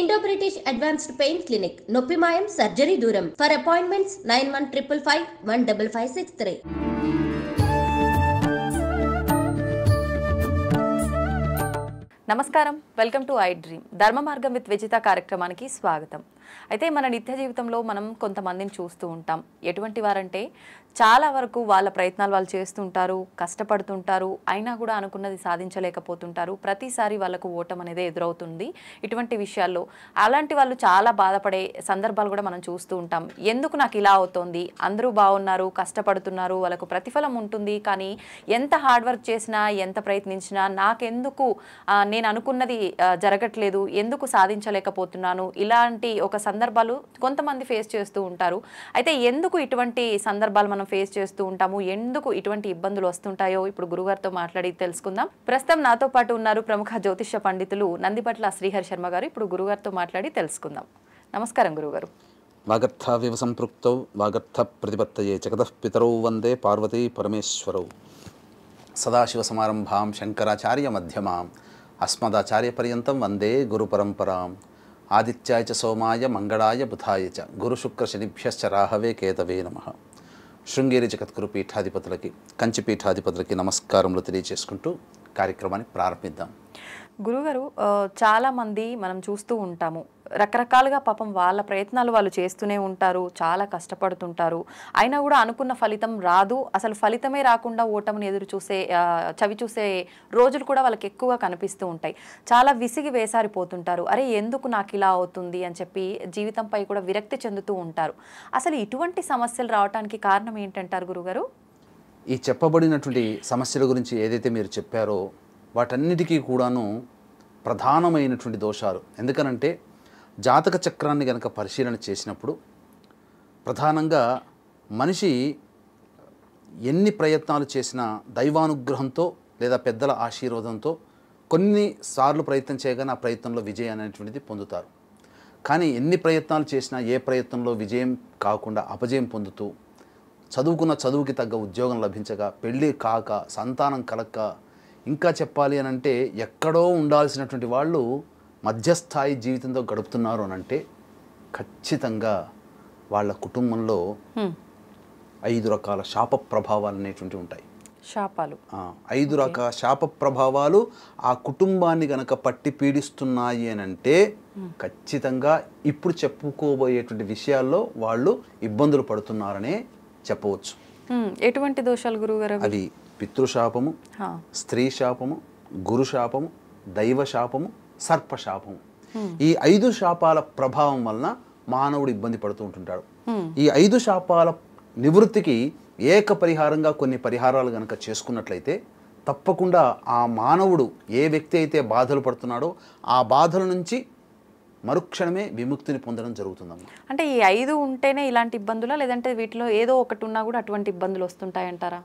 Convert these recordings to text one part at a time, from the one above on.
Indo British advanced pain clinic నొప్పి మాయం surgery దూరం. For appointments 9155515563. నమస్కారం, వెల్కమ్ టు ఐ డ్రీమ్. ధర్మ మార్గం విత్ విజిత కార్యక్రమానికి స్వాగతం. అయితే మన నిత్య జీవితంలో మనం కొంతమందిని చూస్తూ ఉంటాం. ఎటువంటి వారంటే చాలా వరకు వాళ్ళ ప్రయత్నాలు వాళ్ళు చేస్తుంటారు, కష్టపడుతుంటారు, అయినా కూడా అనుకున్నది సాధించలేకపోతుంటారు. ప్రతిసారి వాళ్ళకు ఓటం అనేది ఎదురవుతుంది ఇటువంటి విషయాల్లో. అలాంటి వాళ్ళు చాలా బాధపడే సందర్భాలు కూడా మనం చూస్తూ ఉంటాం. ఎందుకు నాకు ఇలా అవుతోంది, అందరూ బాగున్నారు, కష్టపడుతున్నారు, వాళ్ళకు ప్రతిఫలం ఉంటుంది, కానీ ఎంత హార్డ్ వర్క్ చేసినా ఎంత ప్రయత్నించినా నాకెందుకు నేను అనుకున్నది జరగట్లేదు, ఎందుకు సాధించలేకపోతున్నాను, ఇలాంటి ఒక సందర్భాలు కొంతమంది ఫేస్ చేస్తూ ఉంటారు. అయితే ఎందుకు ఇటువంటి సందర్భాలు మనం ఫేస్ చేస్తూ ఉంటాము, ఎందుకు ఇటువంటి ఇబ్బందులు వస్తుంటాయో ఇప్పుడు గురుగారితో మాట్లాడి తెలుసుకుందాం. ప్రస్తుతం నాతో పాటు ఉన్నారు ప్రముఖ జ్యోతిష్య పండితులు నందిపట్ల శ్రీహరి శర్మ గారు. ఇప్పుడు గురుగారితో మాట్లాడి తెలుసుకుందాం. నమస్కారం గురుగారు. వాగర్థావివ సంపృక్తౌ వాగర్థ ప్రతిపత్తయే జగతః పితరౌ వందే పార్వతీ పరమేశ్వరౌ. సదాశివ సమారంభాం శంకరాచార్య మధ్యమాం అస్మదాచార్య పర్యంతం వందే గురు పరంపరాం. ఆదిత్యాయ చ సోమాయ మంగళాయ బుధాయ చ గురు శుక్ర శనిభ్యశ్చ రాహవే కేతవే నమః. శృంగేరి జగద్గురు పీఠాధిపతులకి, కంచి పీఠాధిపతులకి నమస్కారములు తెలియజేసుకుంటూ కార్యక్రమాన్ని ప్రారంభిద్దాం. గురుగారు, చాలామంది మనం చూస్తూ ఉంటాము, రకరకాలుగా పాపం వాళ్ళ ప్రయత్నాలు వాళ్ళు చేస్తూనే ఉంటారు, చాలా కష్టపడుతుంటారు, అయినా కూడా అనుకున్న ఫలితం రాదు. అసలు ఫలితమే రాకుండా ఓటమిని చవి చూసే రోజులు కూడా వాళ్ళకి ఎక్కువగా కనిపిస్తూ ఉంటాయి. చాలా విసిగి వేసారిపోతుంటారు. అరే ఎందుకు నాకు ఇలా అవుతుంది అని చెప్పి జీవితంపై కూడా విరక్తి చెందుతూ ఉంటారు. అసలు ఇటువంటి సమస్యలు రావడానికి కారణం ఏంటంటారు గురుగారు? ఈ చెప్పబడినటువంటి సమస్యల గురించి ఏదైతే మీరు చెప్పారో వాటన్నిటికీ కూడాను ప్రధానమైనటువంటి దోషాలు. ఎందుకనంటే జాతక చక్రాన్ని కనుక పరిశీలన చేసినప్పుడు ప్రధానంగా మనిషి ఎన్ని ప్రయత్నాలు చేసినా దైవానుగ్రహంతో లేదా పెద్దల ఆశీర్వాదంతో కొన్నిసార్లు ప్రయత్నం చేయగానే ఆ ప్రయత్నంలో విజయం అనేటువంటిది పొందుతారు. కానీ ఎన్ని ప్రయత్నాలు చేసినా ఏ ప్రయత్నంలో విజయం కాకుండా అపజయం పొందుతూ చదువుకున్న చదువుకి తగ్గ ఉద్యోగం లభించగా, పెళ్ళి కాక, సంతానం కలక్క, ఇంకా చెప్పాలి అని అంటే ఎక్కడో ఉండాల్సినటువంటి వాళ్ళు మధ్యస్థాయి జీవితంతో గడుపుతున్నారు అని అంటే ఖచ్చితంగా వాళ్ళ కుటుంబంలో 5 రకాల శాప ప్రభావాలు అనేటువంటివి ఉంటాయి. శాపాలు 5 రకాల శాప ప్రభావాలు ఆ కుటుంబాన్ని గనక పట్టి పీడిస్తున్నాయి అని అంటే ఖచ్చితంగా ఇప్పుడు చెప్పుకోబోయేటువంటి విషయాల్లో వాళ్ళు ఇబ్బందులు పడుతున్నారనే చెప్పవచ్చు. ఎటువంటి దోషాలు గురుగారు? అవి పితృశాపము, స్త్రీ శాపము, గురు శాపము, దైవ శాపము, సర్పశాపము. ఈ 5 శాపాల ప్రభావం వలన మానవుడు ఇబ్బంది పడుతూ ఉంటుంటాడు. ఈ 5 శాపాల నివృత్తికి ఏక పరిహారంగా కొన్ని పరిహారాలు గనక చేసుకున్నట్లయితే తప్పకుండా ఆ మానవుడు ఏ వ్యక్తి అయితే బాధలు పడుతున్నాడో ఆ బాధల నుంచి మరుక్షణమే విముక్తిని పొందడం జరుగుతుందమ్మా. అంటే ఈ 5 ఉంటేనే ఇలాంటి ఇబ్బందులా, లేదంటే వీటిలో ఏదో ఒకటి ఉన్నా కూడా అటువంటి ఇబ్బందులు వస్తుంటాయంటారా?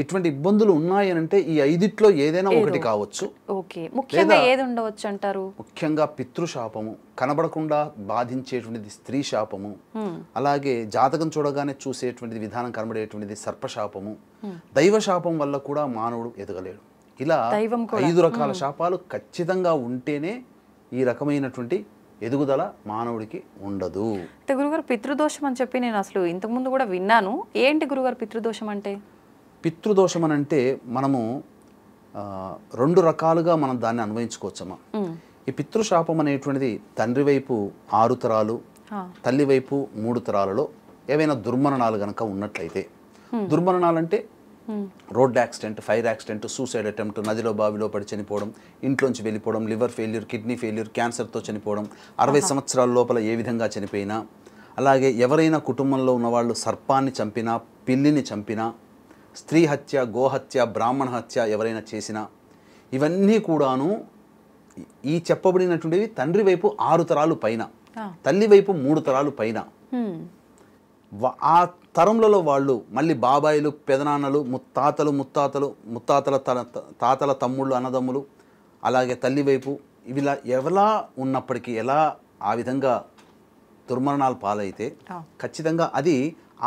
ఇటువంటి ఇబ్బందులు ఉన్నాయనంటే ఈ 5ట్లో ఏదైనా ఒకటి కావచ్చు. ఓకే, ముఖ్యంగా ఏది ఉండవచ్చు అంటారు? ముఖ్యంగా పితృశాపము, కనబడకుండా బాధించేటువంటిది స్త్రీ శాపము, అలాగే జాతకం చూడగానే చూసేటువంటిది విధానం కనబడేటువంటిది సర్పశాపము, దైవ శాపం వల్ల కూడా మానవుడు ఎదగలేడు. ఇలా 5 రకాల శాపాలు ఖచ్చితంగా ఉంటేనే ఈ రకమైనటువంటి ఎదుగుదల మానవుడికి ఉండదు. గురుగారు, పితృదోషం అని చెప్పి నేను అసలు ఇంతకుముందు కూడా విన్నాను. ఏంటి గురుగారు పితృదోషం అంటే? పితృదోషం అని అంటే మనము 2 రకాలుగా మనం దాన్ని అన్వయించుకోవచ్చమ్మా. ఈ పితృశాపం అనేటువంటిది తండ్రి వైపు 6 తరాలు, తల్లి వైపు 3 తరాలలో ఏవైనా దుర్మరణాలు గనక ఉన్నట్లయితే, దుర్మరణాలంటే road accident, fire accident, suicide attempt, నదిలో బావిలో పడి చనిపోవడం, ఇంట్లోంచి వెళ్ళిపోవడం, లివర్ ఫెయిల్యూర్, కిడ్నీ ఫెయిల్యూర్, క్యాన్సర్తో చనిపోవడం, 60 సంవత్సరాల లోపల ఏ విధంగా చనిపోయినా, అలాగే ఎవరైనా కుటుంబంలో ఉన్నవాళ్ళు సర్పాన్ని చంపినా, పిల్లిని చంపినా, స్త్రీ హత్య, గోహత్య, బ్రాహ్మణ హత్య ఎవరైనా చేసినా, ఇవన్నీ కూడాను ఈ చెప్పబడినటువంటివి తండ్రి వైపు 6 తరాలు పైన, తల్లి వైపు 3 తరాలు పైన. ఆ తరంలో వాళ్ళు మళ్ళీ బాబాయిలు, పెదనాన్నలు, ముత్తాతల తాతల తమ్ముళ్ళు, అన్నదమ్ములు, అలాగే తల్లి వైపు ఇవిలా ఎవలా ఉన్నప్పటికీ ఎలా ఆ విధంగా దుర్మరణాలు పాలైతే ఖచ్చితంగా అది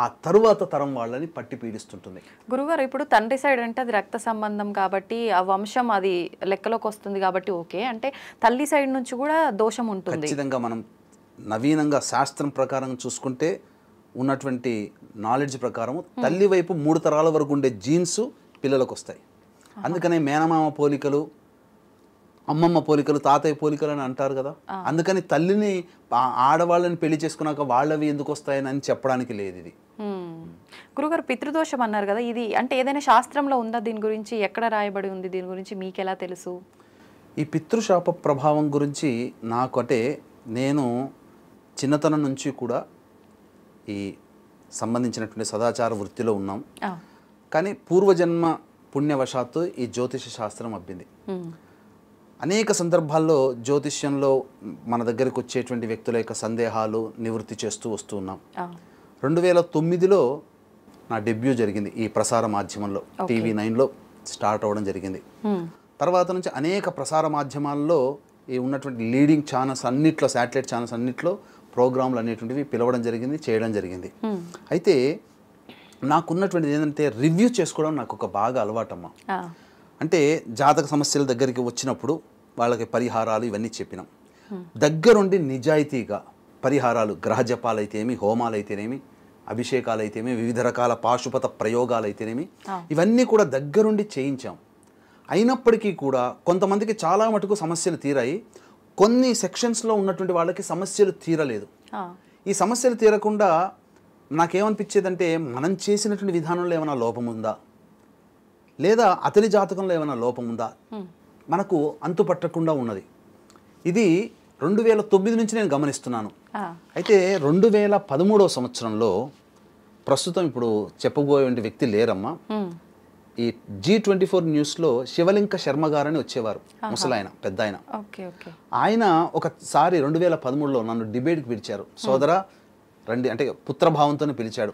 ఆ తరువాత తరం వాళ్ళని పట్టి పీడిస్తుంటుంది. గురుగారు ఇప్పుడు తండ్రి సైడ్ అంటే అది రక్త సంబంధం కాబట్టి ఆ వంశం అది లెక్కలోకి వస్తుంది కాబట్టి ఓకే, అంటే తల్లి సైడ్ నుంచి కూడా దోషం ఉంటుంది. ఖచ్చితంగా మనం నవీనంగా శాస్త్రం ప్రకారం చూసుకుంటే ఉన్నటువంటి నాలెడ్జ్ ప్రకారం తల్లి వైపు 3 తరాల వరకు ఉండే జీన్స్ పిల్లలకు వస్తాయి. అందుకనే మేనమామ పోలికలు, అమ్మమ్మ పోలికలు, తాతయ్య పోలికలు అని అంటారు కదా. అందుకని తల్లిని ఆడవాళ్ళని పెళ్లి చేసుకున్నాక వాళ్ళవి ఎందుకు వస్తాయని అని చెప్పడానికి లేదు. ఇది గురుగారు పితృదోషం అన్నారు కదా, ఇది అంటే ఏదైనా శాస్త్రంలో ఉందా దీని గురించి? ఎక్కడ రాయబడి ఉంది దీని గురించి? మీకు ఎలా తెలుసు? ఈ పితృశాప ప్రభావం గురించి నాకు అంటే నేను చిన్నతనం నుంచి కూడా ఈ సంబంధించినటువంటి సదాచార వృత్తిలో ఉన్నాం. కానీ పూర్వజన్మ పుణ్యవశాత్తు ఈ జ్యోతిష శాస్త్రం అబ్బింది. అనేక సందర్భాల్లో జ్యోతిష్యంలో మన దగ్గరికి వచ్చేటువంటి వ్యక్తుల యొక్క సందేహాలు నివృత్తి చేస్తూ వస్తూ ఉన్నాం. 2009లో నా డెబ్యూ జరిగింది ఈ ప్రసార మాధ్యమంలో, టీవీ 9లో స్టార్ట్ అవ్వడం జరిగింది. తర్వాత నుంచి అనేక ప్రసార మాధ్యమాల్లో ఈ ఉన్నటువంటి లీడింగ్ ఛానల్స్ అన్నిట్లో, శాటిలైట్ ఛానల్స్ అన్నిట్లో ప్రోగ్రాంలు అనేటువంటివి పిలవడం జరిగింది, చేయడం జరిగింది. అయితే నాకున్నటువంటిది ఏంటంటే రివ్యూ చేసుకోవడం నాకు ఒక బాగా అలవాటమ్మా. అంటే జాతక సమస్యల దగ్గరికి వచ్చినప్పుడు వాళ్ళకి పరిహారాలు ఇవన్నీ చెప్పినాం. దగ్గరుండి నిజాయితీగా పరిహారాలు, గ్రహ జపాలు అయితేనేమి, హోమాలు అయితేనేమి, అభిషేకాలు అయితేనేమి, వివిధ రకాల పాశుపత ప్రయోగాలు అయితేనేమి, ఇవన్నీ కూడా దగ్గరుండి చేయించాం. అయినప్పటికీ కూడా కొంతమందికి చాలా మటుకు సమస్యలు తీరాయి, కొన్ని సెక్షన్స్లో ఉన్నటువంటి వాళ్ళకి సమస్యలు తీరలేదు. ఈ సమస్యలు తీరకుండా నాకేమనిపించేదంటే మనం చేసినటువంటి విధానంలో ఏమైనా లోపం ఉందా, లేదా అతని జాతకంలో ఏమైనా లోపం ఉందా, మనకు అంతుపట్టకుండా ఉన్నది. ఇది 2009 నుంచి నేను గమనిస్తున్నాను. అయితే 2013వ సంవత్సరంలో ప్రస్తుతం ఇప్పుడు చెప్పబోయే వ్యక్తి లేరమ్మా. ఈ G24 న్యూస్లో శివలింక శర్మ గారని వచ్చేవారు, ముసలాయన, పెద్ద ఆయన. ఆయన ఒకసారి 2013లో నన్ను డిబేట్కి పిలిచారు. సోదరా రండి అంటే పుత్రభావంతో పిలిచాడు.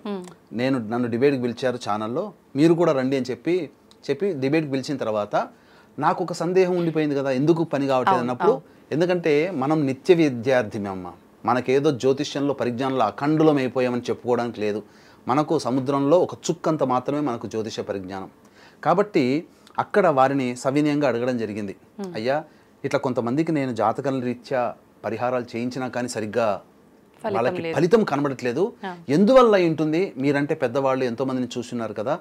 నన్ను డిబేట్కి పిలిచారు ఛానల్లో, మీరు కూడా రండి అని చెప్పి డిబేట్కి పిలిచిన తర్వాత నాకు ఒక సందేహం ఉండిపోయింది కదా, ఎందుకు పని కావట్లేదు అన్నప్పుడు, ఎందుకంటే మనం నిత్య విద్యార్థిమే అమ్మ, మనకేదో జ్యోతిష్యంలో పరిజ్ఞానంలో అఖండులం అయిపోయామని చెప్పుకోవడానికి లేదు. మనకు సముద్రంలో ఒక చుక్కంత మాత్రమే మనకు జ్యోతిష పరిజ్ఞానం. కాబట్టి అక్కడ వారిని సవినయంగా అడగడం జరిగింది, అయ్యా ఇట్లా కొంతమందికి నేను జాతకాల రీత్యా పరిహారాలు చేయించినా కానీ సరిగ్గా వాళ్ళకి ఫలితం కనబడట్లేదు, ఎందువల్ల ఉంటుంది? మీరంటే పెద్దవాళ్ళు ఎంతో మందిని చూస్తున్నారు కదా,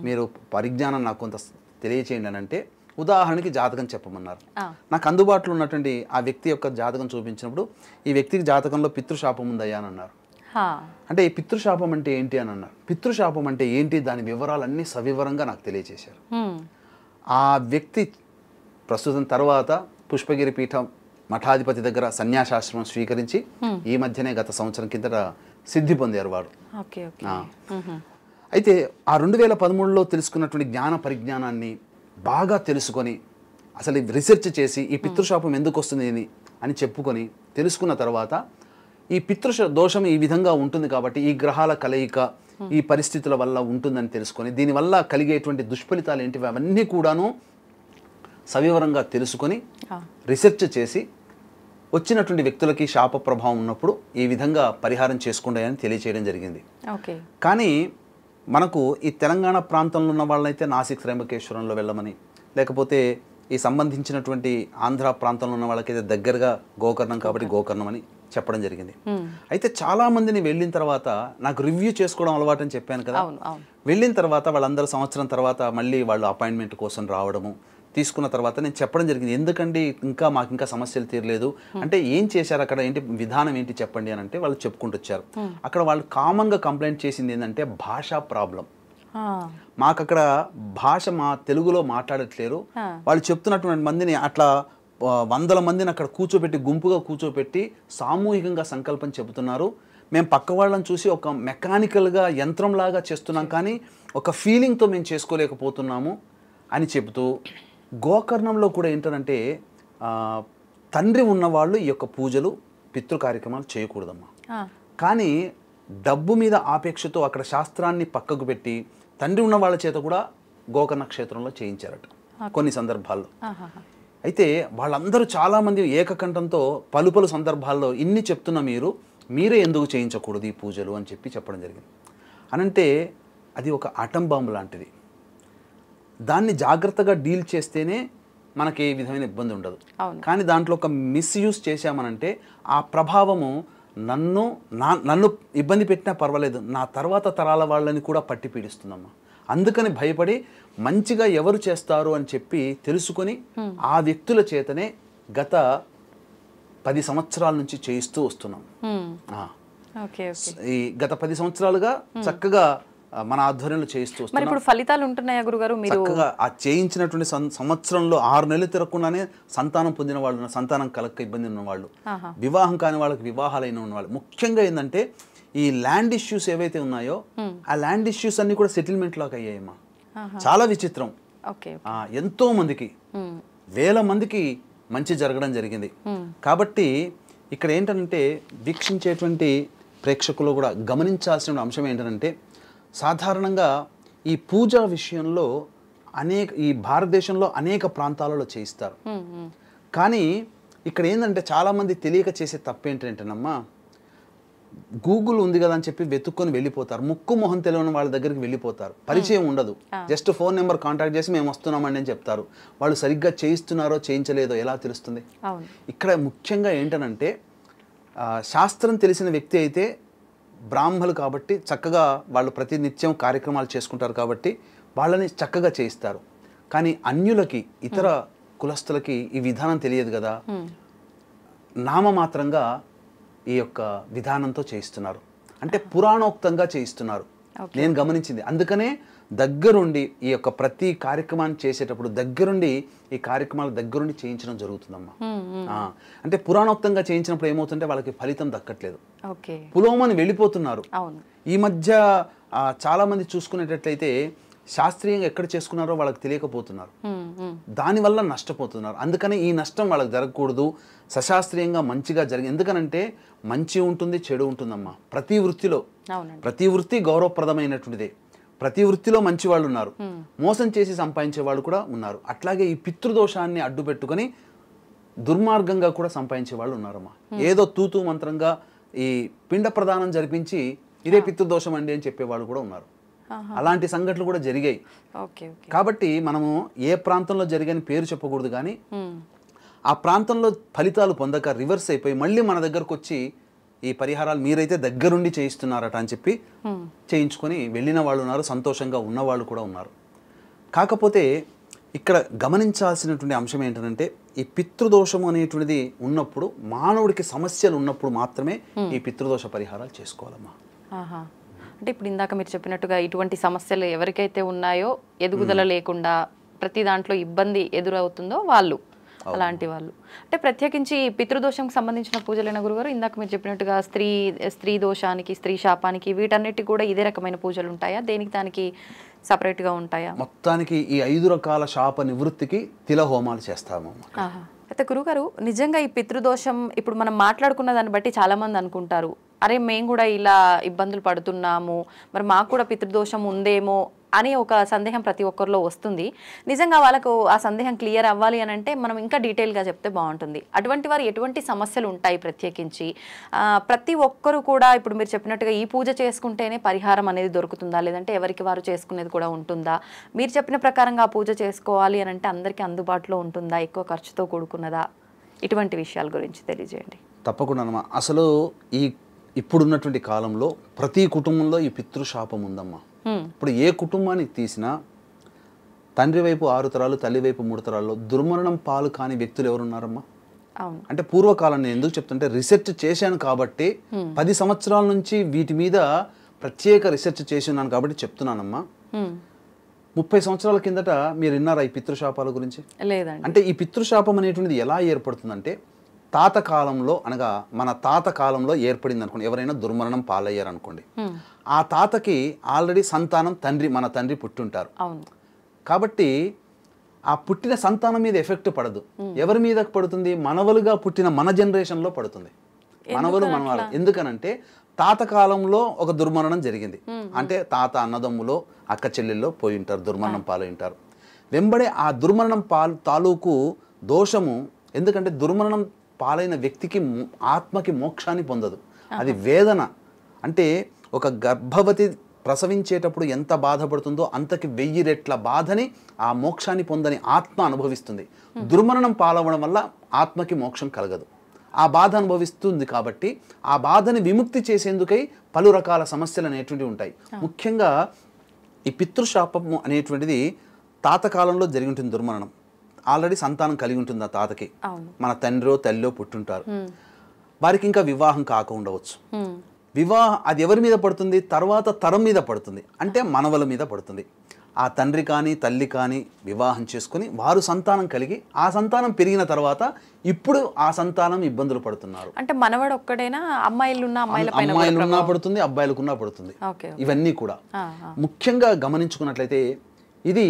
మీరు పరిజ్ఞానం నాకు కొంత తెలియచేయండి అని అంటే, ఉదాహరణకి జాతకం చెప్పమన్నారు. నాకు అందుబాటులో ఉన్నటువంటి ఆ వ్యక్తి యొక్క జాతకం చూపించినప్పుడు, ఈ వ్యక్తికి జాతకంలో పితృశాపం ఉందయ్యా అని అన్నారు. అంటే ఈ పితృశాపం అంటే ఏంటి అని అన్నారు. పితృశాపం అంటే ఏంటి, దాని వివరాలన్నీ సవివరంగా నాకు తెలియజేశారు. ఆ వ్యక్తి ప్రస్తుతం తర్వాత పుష్పగిరి పీఠం మఠాధిపతి దగ్గర సన్యాసాశ్రమం స్వీకరించి ఈ మధ్యనే గత సంవత్సరం కిందట సిద్ధి పొందారు వాడు. అయితే ఆ 2013లో తెలుసుకున్నటువంటి జ్ఞాన పరిజ్ఞానాన్ని బాగా తెలుసుకొని, అసలు రీసెర్చ్ చేసి ఈ పితృశాపం ఎందుకు వస్తుంది అని చెప్పుకొని తెలుసుకున్న తర్వాత, ఈ దోషం ఈ విధంగా ఉంటుంది కాబట్టి ఈ గ్రహాల కలయిక ఈ పరిస్థితుల వల్ల ఉంటుందని తెలుసుకొని, దీనివల్ల కలిగేటువంటి దుష్ఫలితాలు ఏంటివి అవన్నీ కూడాను సవివరంగా తెలుసుకొని రీసెర్చ్ చేసి వచ్చినటువంటి వ్యక్తులకి శాప ప్రభావం ఉన్నప్పుడు ఈ విధంగా పరిహారం చేసుకోండి అని తెలియచేయడం జరిగింది. కానీ మనకు ఈ తెలంగాణ ప్రాంతంలో ఉన్న వాళ్ళైతే నాసిక్ త్రయంబకేశ్వరంలో వెళ్ళమని, లేకపోతే ఈ సంబంధించినటువంటి ఆంధ్ర ప్రాంతంలో ఉన్న వాళ్ళకైతే దగ్గరగా గోకర్ణం కాబట్టి గోకర్ణం అని చెప్పడం జరిగింది. అయితే చాలా మందిని వెళ్ళిన తర్వాత నాకు రివ్యూ చేసుకోవడం అలవాటు అని చెప్పాను కదా, వెళ్ళిన తర్వాత వాళ్ళందరూ సంవత్సరం తర్వాత మళ్ళీ వాళ్ళు అపాయింట్మెంట్ కోసం రావడము, తీసుకున్న తర్వాత నేను చెప్పడం జరిగింది, ఎందుకండి మాకు ఇంకా సమస్యలు తీరలేదు అంటే, ఏం చేశారు అక్కడ, ఏంటి విధానం ఏంటి చెప్పండి అని అంటే వాళ్ళు చెప్పుకుంటూ వచ్చారు. అక్కడ వాళ్ళు కామన్గా కంప్లైంట్ చేసింది ఏంటంటే భాషా ప్రాబ్లం. మాకు అక్కడ భాష మా తెలుగులో మాట్లాడట్లేరు, వాళ్ళు చెప్తున్నటువంటి మందిని అట్లా 100 మందిని అక్కడ కూర్చోబెట్టి, గుంపుగా కూర్చోబెట్టి సామూహికంగా సంకల్పం చెబుతున్నారు. మేము పక్క వాళ్ళని చూసి ఒక మెకానికల్గా యంత్రంలాగా చేస్తున్నాం, కానీ ఒక ఫీలింగ్తో మేము చేసుకోలేకపోతున్నాము అని చెబుతూ, గోకర్ణంలో కూడా ఏంటంటే తండ్రి ఉన్నవాళ్ళు ఈ యొక్క పూజలు పితృ కార్యక్రమాలు చేయకూడదమ్మా. కానీ డబ్బు మీద ఆపేక్షతో అక్కడ శాస్త్రాన్ని పక్కకు పెట్టి తండ్రి ఉన్న వాళ్ళ చేత కూడా గోకర్ణ క్షేత్రంలో చేయించారట కొన్ని సందర్భాల్లో. అయితే వాళ్ళందరూ చాలామంది ఏకకంఠంతో పలు సందర్భాల్లో ఇన్ని చెప్తున్న మీరే ఎందుకు చేయించకూడదు ఈ పూజలు అని చెప్పడం జరిగింది. అనంటే అది ఒక ఆటం బాంబు లాంటిది. దాన్ని జాగ్రత్తగా డీల్ చేస్తేనే మనకి ఏ విధమైన ఇబ్బంది ఉండదు. కానీ దాంట్లో ఒక మిస్యూజ్ చేశామనంటే ఆ ప్రభావము నన్ను ఇబ్బంది పెట్టినా పర్వాలేదు, నా తర్వాత తరాల వాళ్ళని కూడా పట్టి పీడిస్తుందమ్మా. అందుకని భయపడి మంచిగా ఎవరు చేస్తారు అని చెప్పి తెలుసుకొని ఆ వ్యక్తుల చేతనే గత 10 సంవత్సరాల నుంచి చేయిస్తూ వస్తున్నాం. ఈ గత 10 సంవత్సరాలుగా చక్కగా మన ఆధ్వర్యంలో చేయిస్తూ వస్తున్నాం. ఇప్పుడు ఫలితాలు ఉంటున్నాయా గురుగారు? మీరు చక్కగా ఆ చేయించినటువంటి సంవత్సరంలో 6 నెలలు తిరగకుండానే సంతానం పొందిన వాళ్ళు, సంతానం కలక్క ఇబ్బంది ఉన్న వాళ్ళు, వివాహం కాని వాళ్ళకి వివాహాలైన ఉన్న వాళ్ళు, ముఖ్యంగా ఏంటంటే ఈ ల్యాండ్ ఇష్యూస్ ఏవైతే ఉన్నాయో ఆ ల్యాండ్ ఇష్యూస్ అన్ని కూడా సెటిల్మెంట్ లాగా అయ్యాయమ్మా. చాలా విచిత్రం. ఎంతో మందికి, వేల మందికి మంచి జరగడం జరిగింది. కాబట్టి ఇక్కడ ఏంటంటే వీక్షించేటువంటి ప్రేక్షకులు కూడా గమనించాల్సిన అంశం ఏంటంటే సాధారణంగా ఈ పూజా విషయంలో ఈ భారతదేశంలో అనేక ప్రాంతాలలో చేయిస్తారు. కానీ ఇక్కడ ఏంటంటే చాలామంది తెలియక చేసే తప్పు ఏంటంటేనమ్మా, గూగుల్ ఉంది కదా అని చెప్పి వెతుక్కొని వెళ్ళిపోతారు. ముక్కు మొహం తెలియని వాళ్ళ దగ్గరికి వెళ్ళిపోతారు. పరిచయం ఉండదు. జస్ట్ ఫోన్ నెంబర్ కాంటాక్ట్ చేసి మేము వస్తున్నామండి అని చెప్తారు. వాళ్ళు సరిగ్గా చేయిస్తున్నారో చేయించలేదో ఎలా తెలుస్తుంది? ఇక్కడ ముఖ్యంగా ఏంటనంటే శాస్త్రం తెలిసిన వ్యక్తి అయితే బ్రాహ్మలు కాబట్టి చక్కగా వాళ్ళు ప్రతినిత్యం కార్యక్రమాలు చేసుకుంటారు కాబట్టి వాళ్ళని చక్కగా చేయిస్తారు. కానీ అన్యులకి, ఇతర కులస్తులకి ఈ విధానం తెలియదు కదా, నామమాత్రంగా ఈ యొక్క విధానంతో చేయిస్తున్నారు. అంటే పురాణోక్తంగా చేయిస్తున్నారు. నేను గమనించింది. అందుకనే దగ్గరుండి ఈ యొక్క ప్రతి కార్యక్రమాన్ని చేసేటప్పుడు దగ్గరుండి ఈ కార్యక్రమాలు దగ్గరుండి చేయించడం జరుగుతుందమ్మా. అంటే పురాణోక్తంగా చేయించినప్పుడు ఏమవుతుంటే వాళ్ళకి ఫలితం దక్కట్లేదు, పులోమని వెళ్ళిపోతున్నారు. ఈ మధ్య చాలా మంది చూసుకునేటట్లయితే శాస్త్రీయంగా ఎక్కడ చేసుకున్నారో వాళ్ళకి తెలియకపోతున్నారు, దానివల్ల నష్టపోతున్నారు. అందుకని ఈ నష్టం వాళ్ళకి జరగకూడదు, సశాస్త్రీయంగా మంచిగా జరిగి. ఎందుకనంటే మంచి ఉంటుంది, చెడు ఉంటుందమ్మా. ప్రతి వృత్తి గౌరవప్రదమైనటువంటిదే. ప్రతి వృత్తిలో మంచి వాళ్ళు ఉన్నారు, మోసం చేసి సంపాదించే వాళ్ళు కూడా ఉన్నారు. అట్లాగే ఈ పితృదోషాన్ని అడ్డు పెట్టుకొని దుర్మార్గంగా కూడా సంపాదించే వాళ్ళు ఉన్నారమ్మా. ఏదో తూతూ మంత్రంగా ఈ పిండ ప్రదానం జరిపించి ఇదే పితృదోషం అండి అని చెప్పేవాళ్ళు కూడా ఉన్నారు. అలాంటి సంఘటనలు కూడా జరిగాయి. కాబట్టి మనము ఏ ప్రాంతంలో జరిగని పేరు చెప్పకూడదు, కానీ ఆ ప్రాంతంలో ఫలితాలు పొందక రివర్స్ అయిపోయి మళ్ళీ మన దగ్గరకు వచ్చి ఈ పరిహారాలు మీరైతే దగ్గరుండి చేయిస్తున్నారట అని చెప్పి చేయించుకొని వెళ్ళిన వాళ్ళు ఉన్నారు, సంతోషంగా ఉన్నవాళ్ళు కూడా ఉన్నారు. కాకపోతే ఇక్కడ గమనించాల్సినటువంటి అంశం ఏంటంటే ఈ పితృదోషము అనేటువంటిది ఉన్నప్పుడు, మానవుడికి సమస్యలు ఉన్నప్పుడు మాత్రమే ఈ పితృదోష పరిహారాలు చేసుకోవాలమ్మా. అంటే ఇప్పుడు ఇందాక మీరు చెప్పినట్టుగా ఇటువంటి సమస్యలు ఎవరికైతే ఉన్నాయో, ఎదుగుదల లేకుండా ప్రతి దాంట్లో ఇబ్బంది ఎదురవుతుందో వాళ్ళు, అలాంటి వాళ్ళు అంటే ప్రత్యేకించి పితృదోషంకి సంబంధించిన పూజలైన గురుగారు, ఇందాక మీరు చెప్పినట్టుగా స్త్రీ దోషానికి, స్త్రీ శాపానికి, వీటన్నిటికి కూడా ఇదే రకమైన పూజలు ఉంటాయా? దేనికి దానికి సపరేట్గా ఉంటాయా? మొత్తానికి ఈ 5 రకాల శాప నివృత్తికి తిల హోమాలు చేస్తాము. అయితే గురుగారు, నిజంగా ఈ పితృదోషం ఇప్పుడు మనం మాట్లాడుకున్న దాన్ని బట్టి చాలామంది అనుకుంటారు, అరే మేము కూడా ఇలా ఇబ్బందులు పడుతున్నాము, మరి మాకు కూడా పితృదోషం ఉందేమో అని ఒక సందేహం ప్రతి ఒక్కరిలో వస్తుంది. నిజంగా వాళ్ళకు ఆ సందేహం క్లియర్ అవ్వాలి అని అంటే మనం ఇంకా డీటెయిల్గా చెప్తే బాగుంటుంది. అటువంటి వారు ఎటువంటి సమస్యలు ఉంటాయి ప్రత్యేకించి? ప్రతి ఒక్కరు కూడా ఇప్పుడు మీరు చెప్పినట్టుగా ఈ పూజ చేసుకుంటేనే పరిహారం అనేది దొరుకుతుందా, లేదంటే ఎవరికి వారు చేసుకునేది కూడా ఉంటుందా? మీరు చెప్పిన ప్రకారంగా ఆ పూజ చేసుకోవాలి అని అంటే అందరికీ అందుబాటులో ఉంటుందా, ఎక్కువ ఖర్చుతో కూడుకున్నదా? ఇటువంటి విషయాల గురించి తెలియజేయండి. తప్పకుండా. అసలు ఇప్పుడున్నటువంటి కాలంలో ప్రతి కుటుంబంలో ఈ పితృశాపం ఉందమ్మా. ఇప్పుడు ఏ కుటుంబానికి తీసినా తండ్రి వైపు 6 తరాలు, తల్లి వైపు 3 తరాల్లో దుర్మరణం పాలు కాని వ్యక్తులు ఎవరున్నారమ్మా? అంటే పూర్వకాలం నేను ఎందుకు చెప్తుంటే రీసెర్చ్ చేశాను కాబట్టి 10 సంవత్సరాల నుంచి వీటి మీద ప్రత్యేక రీసెర్చ్ చేసి ఉన్నాను కాబట్టి చెప్తున్నానమ్మా. 30 సంవత్సరాల కిందట మీరు విన్నారా ఈ పితృశాపాల గురించి? లేదండి. అంటే ఈ పితృశాపం అనేటువంటిది ఎలా ఏర్పడుతుందంటే తాత కాలంలో, అనగా మన తాత కాలంలో ఏర్పడింది అనుకోండి. ఎవరైనా దుర్మరణం పాలయ్యారు అనుకోండి, ఆ తాతకి ఆల్రెడీ సంతానం మన తండ్రి పుట్టుంటారు కాబట్టి ఆ పుట్టిన సంతానం మీద ఎఫెక్ట్ పడదు. ఎవరి మీద పడుతుంది? మనవలుగా పుట్టిన మన జనరేషన్లో పడుతుంది. మనవాళ్ళు. ఎందుకనంటే తాత కాలంలో ఒక దుర్మరణం జరిగింది అంటే తాత అన్నదమ్ములో, అక్క చెల్లెల్లో పోయి ఉంటారు, దుర్మరణం పాలై ఉంటారు. వెంబడే ఆ దుర్మరణం తాలూకు దోషము, ఎందుకంటే దుర్మరణం పాలైన వ్యక్తికి ఆత్మకి మోక్షాన్ని పొందదు, అది వేదన. అంటే ఒక గర్భవతి ప్రసవించేటప్పుడు ఎంత బాధపడుతుందో అంతకి 1000 రెట్ల బాధని ఆ మోక్షాన్ని పొందని ఆత్మ అనుభవిస్తుంది. దుర్మరణం పాలవడం వల్ల ఆత్మకి మోక్షం కలగదు. ఆ బాధ అనుభవిస్తుంది కాబట్టి ఆ బాధని విముక్తి చేసేందుకై పలు రకాల సమస్యలు అనేటువంటివి ఉంటాయి. ముఖ్యంగా ఈ పితృశాపము అనేటువంటిది తాత కాలంలో జరిగి ఉంటుంది. దుర్మరణం ఆల్రెడీ సంతానం కలిగి ఉంటుంది ఆ తాతకి, మన తండ్రో తల్లో పుట్టుంటారు. వారికి ఇంకా వివాహం కాక ఉండవచ్చు. వివాహం అది ఎవరి మీద పడుతుంది? తర్వాత తరం మీద పడుతుంది, అంటే మనవల మీద పడుతుంది. ఆ తండ్రి కానీ తల్లి కానీ వివాహం చేసుకుని వారు సంతానం కలిగి ఆ సంతానం పెరిగిన తర్వాత ఇప్పుడు ఆ సంతానం ఇబ్బందులు పడుతున్నారు. అంటే మనవడు ఒక్కడైనా అమ్మాయిలున్నా పడుతుంది, అబ్బాయిలకున్నా పడుతుంది. ఇవన్నీ కూడా ముఖ్యంగా గమనించుకున్నట్లయితే ఇది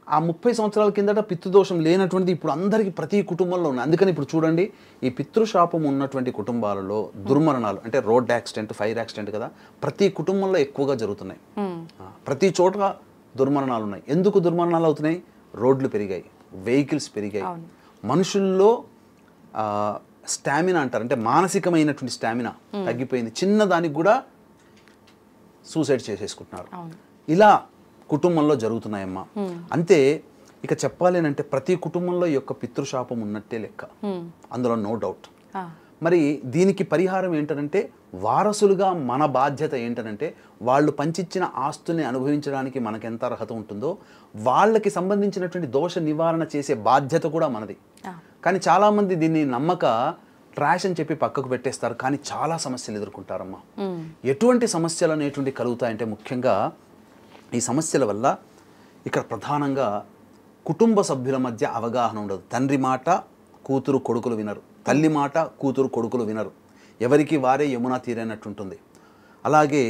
ఆ 30 సంవత్సరాల కిందట పితృదోషం లేనటువంటిది ఇప్పుడు అందరికీ ప్రతి కుటుంబంలో ఉంది. అందుకని ఇప్పుడు చూడండి, ఈ పితృశాపం ఉన్నటువంటి కుటుంబాలలో దుర్మరణాలు అంటే రోడ్ యాక్సిడెంట్, ఫైర్ యాక్సిడెంట్ కదా ప్రతి కుటుంబంలో ఎక్కువగా జరుగుతున్నాయి. ప్రతి చోట దుర్మరణాలు ఉన్నాయి. ఎందుకు దుర్మరణాలు అవుతున్నాయి? రోడ్లు పెరిగాయి, వెహికల్స్ పెరిగాయి, మనుషుల్లో స్టామినా అంటారు, అంటే మానసికమైనటువంటి స్టామినా తగ్గిపోయింది. చిన్నదానికి కూడా సూసైడ్ చేసేసుకుంటున్నారు. ఇలా కుటుంబంలో జరుగుతున్నాయమ్మా. అంతే ఇక చెప్పాలి అంటే ప్రతి కుటుంబంలో ఈ యొక్క పితృశాపం ఉన్నట్టే లెక్క, అందులో నో డౌట్. మరి దీనికి పరిహారం ఏంటంటే వారసులుగా మన బాధ్యత ఏంటంటే వాళ్ళు పంచిచ్చిన ఆస్తుల్ని అనుభవించడానికి మనకెంత అర్హత ఉంటుందో వాళ్ళకి సంబంధించినటువంటి దోష నివారణ చేసే బాధ్యత కూడా మనది. కానీ చాలామంది దీన్ని నమ్మక ట్రాష్ అని చెప్పి పక్కకు పెట్టేస్తారు, కానీ చాలా సమస్యలు ఎదుర్కొంటారమ్మా. ఎటువంటి సమస్యలు అనేటువంటి కలుగుతాయంటే ముఖ్యంగా ఈ సమస్యల వల్ల ఇక్కడ ప్రధానంగా కుటుంబ సభ్యుల మధ్య అవగాహన ఉండదు. తండ్రి మాట కూతురు కొడుకులు వినరు, తల్లి మాట కూతురు కొడుకులు వినరు, ఎవరికి వారే యమునా తీరైనట్టుంటుంది. అలాగే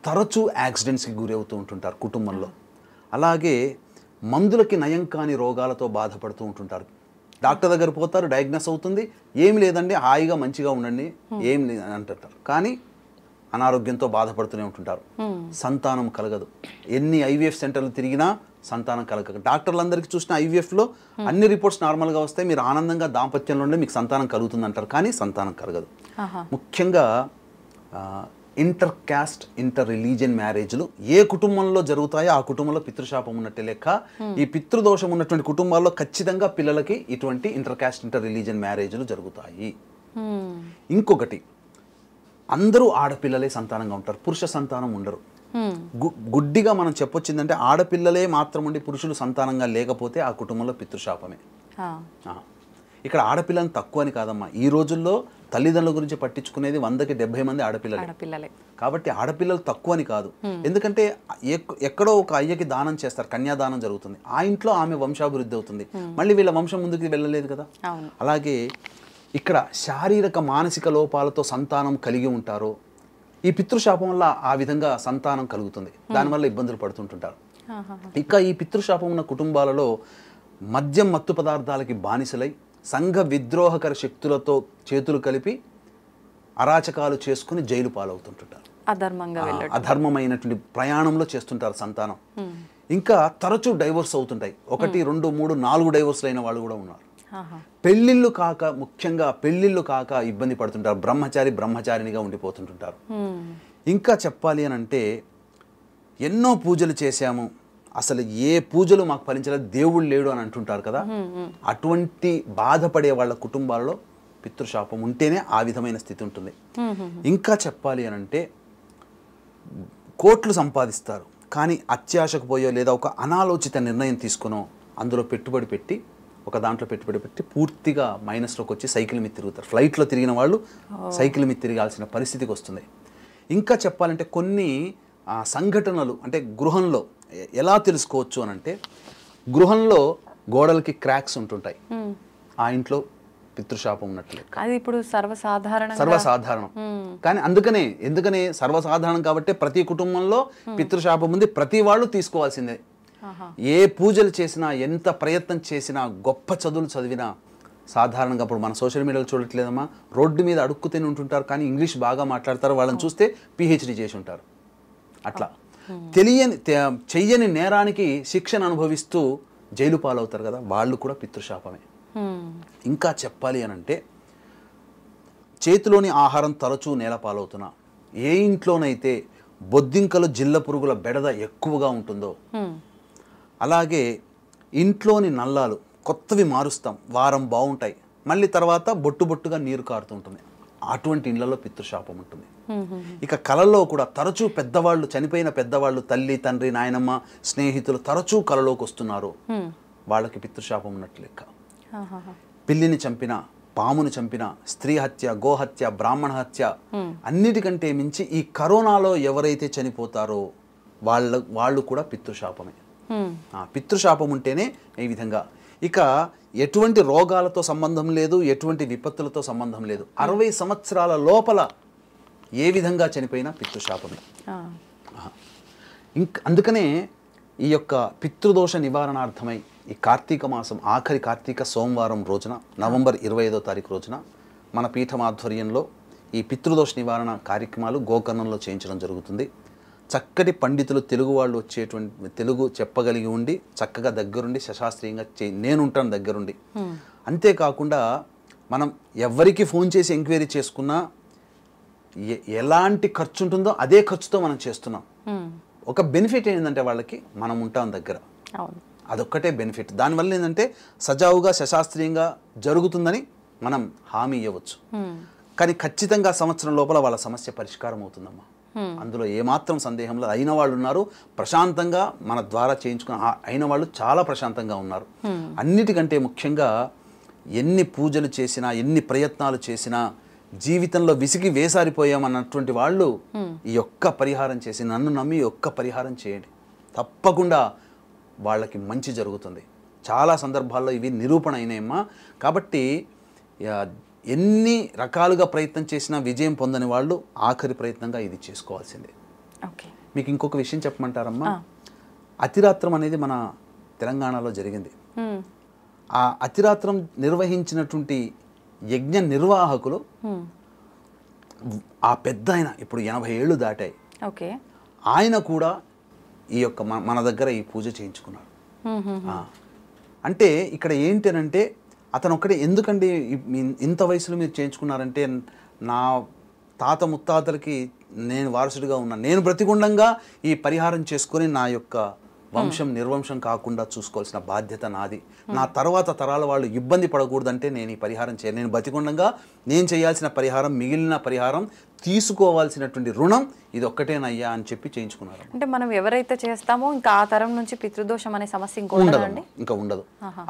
తరచూ యాక్సిడెంట్స్కి గురి అవుతూ ఉంటుంటారు కుటుంబంలో. అలాగే మందులకి నయం కాని రోగాలతో బాధపడుతూ ఉంటుంటారు. డాక్టర్ దగ్గర పోతారు, డయాగ్నోస్ అవుతుంది, ఏమి లేదండి హాయిగా మంచిగా ఉండండి ఏం లేదని అంటుంటారు, కానీ అనారోగ్యంతో బాధపడుతూనే ఉంటుంటారు. సంతానం కలగదు. ఎన్ని ఐవీఎఫ్ సెంటర్లు తిరిగినా సంతానం కలగదు. డాక్టర్లందరికీ చూసిన ఐవీఎఫ్లో అన్ని రిపోర్ట్స్ నార్మల్గా వస్తాయి, మీరు ఆనందంగా దాంపత్యంలో ఉండే మీకు సంతానం కలుగుతుంది అంటారు, కానీ సంతానం కలగదు. ముఖ్యంగా ఇంటర్ క్యాస్ట్, ఇంటర్ రిలీజియన్ మ్యారేజ్లు ఏ కుటుంబంలో జరుగుతాయో ఆ కుటుంబంలో పితృశాపం ఉన్నట్టే లెక్క. ఈ పితృదోషం ఉన్నటువంటి కుటుంబాల్లో ఖచ్చితంగా పిల్లలకి ఇటువంటి ఇంటర్ క్యాస్ట్, ఇంటర్ రిలీజియన్ మ్యారేజ్లు జరుగుతాయి. ఇంకొకటి, అందరూ ఆడపిల్లలే సంతానంగా ఉంటారు, పురుష సంతానం ఉండరు. గుడ్డిగా మనం చెప్పొచ్చిందంటే ఆడపిల్లలే మాత్రం ఉండి పురుషులు సంతానంగా లేకపోతే ఆ కుటుంబంలో పితృశాపమే. ఇక్కడ ఆడపిల్లని తక్కువ అని కాదమ్మా, ఈ రోజుల్లో తల్లిదండ్రుల గురించి పట్టించుకునేది 100కి 70 మంది ఆడపిల్లలే. కాబట్టి ఆడపిల్లలు తక్కువ అని కాదు, ఎందుకంటే ఎక్కడో ఒక అయ్యకి దానం చేస్తారు, కన్యాదానం జరుగుతుంది, ఆ ఇంట్లో ఆమె వంశాభివృద్ధి అవుతుంది, మళ్ళీ వీళ్ళ వంశం ముందుకు వెళ్ళలేదు కదా. అలాగే ఇక్కడ శారీరక మానసిక లోపాలతో సంతానం కలిగి ఉంటారో ఈ పితృశాపం వల్ల ఆ విధంగా సంతానం కలుగుతుంది, దానివల్ల ఇబ్బందులు పడుతుంటుంటారు. ఇక ఈ పితృశాపం ఉన్న కుటుంబాలలో మద్యం, మత్తు పదార్థాలకి బానిసలై సంఘ విద్రోహకర శక్తులతో చేతులు కలిపి అరాచకాలు చేసుకుని జైలు పాలవుతుంటుంటారు. అధర్మమైనటువంటి ప్రయాణంలో చేస్తుంటారు సంతానం. ఇంకా తరచూ డైవోర్స్ అవుతుంటాయి, 1, 2, 3, 4 డైవోర్స్లు అయిన వాళ్ళు కూడా ఉన్నారు. పెళ్ళిళ్ళు కాక, ముఖ్యంగా పెళ్ళిళ్ళు కాక ఇబ్బంది పడుతుంటారు, బ్రహ్మచారినిగా ఉండిపోతుంటుంటారు. ఇంకా చెప్పాలి అని అంటే ఎన్నో పూజలు చేశాము, అసలు ఏ పూజలు మాకు ఫలించలేదు, దేవుడు లేడు అని అంటుంటారు కదా. అటువంటి బాధపడే వాళ్ళ కుటుంబాలలో పితృశాపం ఉంటేనే ఆ విధమైన స్థితి ఉంటుంది. ఇంకా చెప్పాలి అని అంటే కోట్లు సంపాదిస్తారు, కానీ అత్యాశకు పోయో లేదా ఒక అనాలోచిత నిర్ణయం తీసుకునో అందులో పెట్టుబడి పెట్టి పూర్తిగా మైనస్లోకి వచ్చి సైకిల్ మీద తిరుగుతారు. ఫ్లైట్లో తిరిగిన వాళ్ళు సైకిల్ మీద తిరగాల్సిన పరిస్థితికి వస్తుంది. ఇంకా చెప్పాలంటే కొన్ని సంఘటనలు అంటే గృహంలో ఎలా తెలుసుకోవచ్చు అని అంటే, గృహంలో గోడలకి క్రాక్స్ ఉంటుంటాయి, ఆ ఇంట్లో పితృశాపం ఉన్నట్లు. అది ఇప్పుడు సర్వసాధారణం. కానీ ఎందుకనే సర్వసాధారణం కాబట్టి ప్రతి కుటుంబంలో పితృశాపం ఉంది, ప్రతి వాళ్ళు తీసుకోవాల్సిందే. ఏ పూజలు చేసినా, ఎంత ప్రయత్నం చేసినా, గొప్ప చదువులు చదివినా సాధారణంగా ఇప్పుడు మన సోషల్ మీడియాలో చూడట్లేదమ్మా, రోడ్డు మీద అడుక్కుతూనే ఉంటుంటారు, కానీ ఇంగ్లీష్ బాగా మాట్లాడతారు, వాళ్ళని చూస్తే పిహెచ్డి చేసి ఉంటారు. అట్లా చెయ్యని నేరానికి శిక్షణ అనుభవిస్తూ జైలు పాలవుతారు కదా, వాళ్ళు కూడా పితృశాపమే. ఇంకా చెప్పాలి అని అంటే చేతిలోని ఆహారం తరచూ నేల పాలవుతున్నా, ఏ ఇంట్లోనైతే బొద్దింకలు జిల్ల పురుగుల బెడద ఎక్కువగా ఉంటుందో, అలాగే ఇంట్లోని నల్లాలు కొత్తవి మారుస్తాం, వారం బాగుంటాయి, మళ్ళీ తర్వాత బొట్టు బొట్టుగా నీరు కారుతుంటుంది, అటువంటి ఇళ్లలో పితృశాపం ఉంటుంది. ఇక కళల్లో కూడా తరచూ పెద్దవాళ్ళు, చనిపోయిన పెద్దవాళ్ళు, తల్లి తండ్రి నాయనమ్మ స్నేహితులు తరచూ కళలోకి వస్తున్నారు, వాళ్ళకి పితృశాపం ఉన్నట్లు లెక్క. పిల్లిని చంపిన, పామును చంపిన, స్త్రీ హత్య, గోహత్య, బ్రాహ్మణ హత్య, అన్నిటికంటే మించి ఈ కరోనాలో ఎవరైతే చనిపోతారో వాళ్ళు కూడా పితృశాపమే. పితృశాపం ఉంటేనే ఈ విధంగా. ఇక ఎటువంటి రోగాలతో సంబంధం లేదు, ఎటువంటి విపత్తులతో సంబంధం లేదు, 60 సంవత్సరాల లోపల ఏ విధంగా చనిపోయినా పితృశాపమే. అందుకనే ఈ యొక్క పితృదోష నివారణార్థమై ఈ కార్తీక మాసం ఆఖరి కార్తీక సోమవారం రోజున, నవంబర్ 25వ తారీఖు రోజున మన పీఠం ఆధ్వర్యంలో ఈ పితృదోష నివారణ కార్యక్రమాలు గోకర్ణంలో చేయించడం జరుగుతుంది. చక్కటి పండితులు, తెలుగు వాళ్ళు వచ్చేటువంటి, తెలుగు చెప్పగలిగి ఉండి చక్కగా దగ్గరుండి శశాస్త్రీయంగా నేనుంటాను దగ్గరుండి. అంతేకాకుండా మనం ఎవరికి ఫోన్ చేసి ఎంక్వైరీ చేసుకున్నా ఎలాంటి ఖర్చు ఉంటుందో అదే ఖర్చుతో మనం చేస్తున్నాం. ఒక బెనిఫిట్ ఏంటంటే వాళ్ళకి మనం ఉంటాం దగ్గర, అదొక్కటే బెనిఫిట్. దానివల్ల ఏంటంటే సజావుగా శశాస్త్రీయంగా జరుగుతుందని మనం హామీ ఇవ్వచ్చు. కానీ ఖచ్చితంగా సంవత్సరం లోపల వాళ్ళ సమస్య పరిష్కారం అవుతుందమ్మా, అందులో ఏమాత్రం సందేహంలో. అయిన వాళ్ళు ఉన్నారు ప్రశాంతంగా, మన ద్వారా చేయించుకున్న అయిన వాళ్ళు చాలా ప్రశాంతంగా ఉన్నారు. అన్నిటికంటే ముఖ్యంగా ఎన్ని పూజలు చేసినా, ఎన్ని ప్రయత్నాలు చేసినా జీవితంలో విసిగి వేసారిపోయామన్నటువంటి వాళ్ళు ఈ ఒక్క పరిహారం చేసి, నన్ను నమ్మి ఒక్క పరిహారం చేయండి, తప్పకుండా వాళ్ళకి మంచి జరుగుతుంది. చాలా సందర్భాల్లో ఇవి నిరూపణ అయినాయమ్మా. కాబట్టి ఎన్ని రకాలుగా ప్రయత్నం చేసినా విజయం పొందని వాళ్ళు ఆఖరి ప్రయత్నంగా ఇది చేసుకోవాల్సిందే. మీకు ఇంకొక విషయం చెప్పమంటారమ్మా, అతిరాత్రం అనేది మన తెలంగాణలో జరిగింది. ఆ అతిరాత్రం నిర్వహించినటువంటి యజ్ఞ నిర్వాహకులు, ఆ పెద్ద ఆయన ఇప్పుడు 80 ఏళ్ళు దాటాయి, ఆయన కూడా ఈ యొక్క మన దగ్గర ఈ పూజ చేయించుకున్నాడు. అంటే ఇక్కడ ఏంటనంటే అతను ఒక్కడే, ఎందుకండి ఇంత వయసులో మీరు చేయించుకున్నారంటే, నా తాత ముత్తాతలకి నేను వారసుడిగా ఉన్నా, నేను బ్రతికుండంగా ఈ పరిహారం చేసుకొని నా యొక్క వంశం నిర్వంశం కాకుండా చూసుకోవాల్సిన బాధ్యత నాది. నా తర్వాత తరాల వాళ్ళు ఇబ్బంది పడకూడదంటే నేను ఈ పరిహారం చేయాలి. నేను బతికుండంగా నేను చేయాల్సిన పరిహారం, మిగిలిన పరిహారం తీసుకోవాల్సినటువంటి రుణం ఇది ఒక్కటేనయ్యా అని చెప్పి చేయించుకున్నారు. అంటే మనం ఎవరైతే చేస్తామో ఇంకా ఆ తరం నుంచి పితృదోషం అనే సమస్య ఇంకా ఉండదు.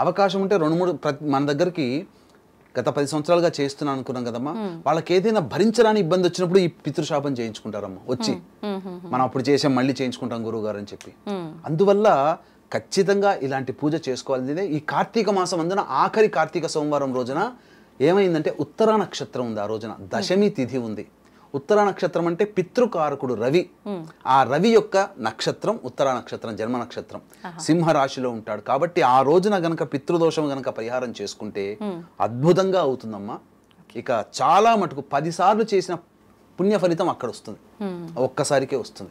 అవకాశం ఉంటే 2-3 మన దగ్గరికి గత 10 సంవత్సరాలుగా చేస్తున్నాను అనుకున్నాం కదమ్మా, వాళ్ళకి ఏదైనా భరించరాని ఇబ్బంది వచ్చినప్పుడు ఈ పితృశాపం చేయించుకుంటారమ్మా వచ్చి, మనం అప్పుడు చేసాం మళ్ళీ చేయించుకుంటాం గురువు గారు అని చెప్పి. అందువల్ల ఖచ్చితంగా ఇలాంటి పూజ చేసుకోవాల్సిందే. ఈ కార్తీక మాసం అందున ఆఖరి కార్తీక సోమవారం రోజున ఏమైందంటే ఉత్తరా నక్షత్రం ఉంది, ఆ రోజున దశమి తిథి ఉంది. ఉత్తరా నక్షత్రం అంటే పితృకారకుడు రవి, ఆ రవి యొక్క నక్షత్రం ఉత్తరా నక్షత్రం, జన్మ నక్షత్రం, సింహరాశిలో ఉంటాడు. కాబట్టి ఆ రోజున గనక పితృదోషం గనక పరిహారం చేసుకుంటే అద్భుతంగా అవుతుందమ్మా. ఇక చాలా మటుకు 10 సార్లు చేసిన పుణ్య ఫలితం అక్కడ వస్తుంది, ఒక్కసారికే వస్తుంది.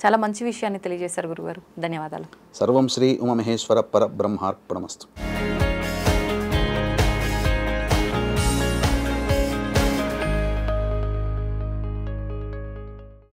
చాలా మంచి విషయాన్ని తెలియజేశారు గురుగారు, ధన్యవాదాలు. సర్వం శ్రీ ఉమామహేశ్వర పరబ్రహ్మార్పణమస్తు.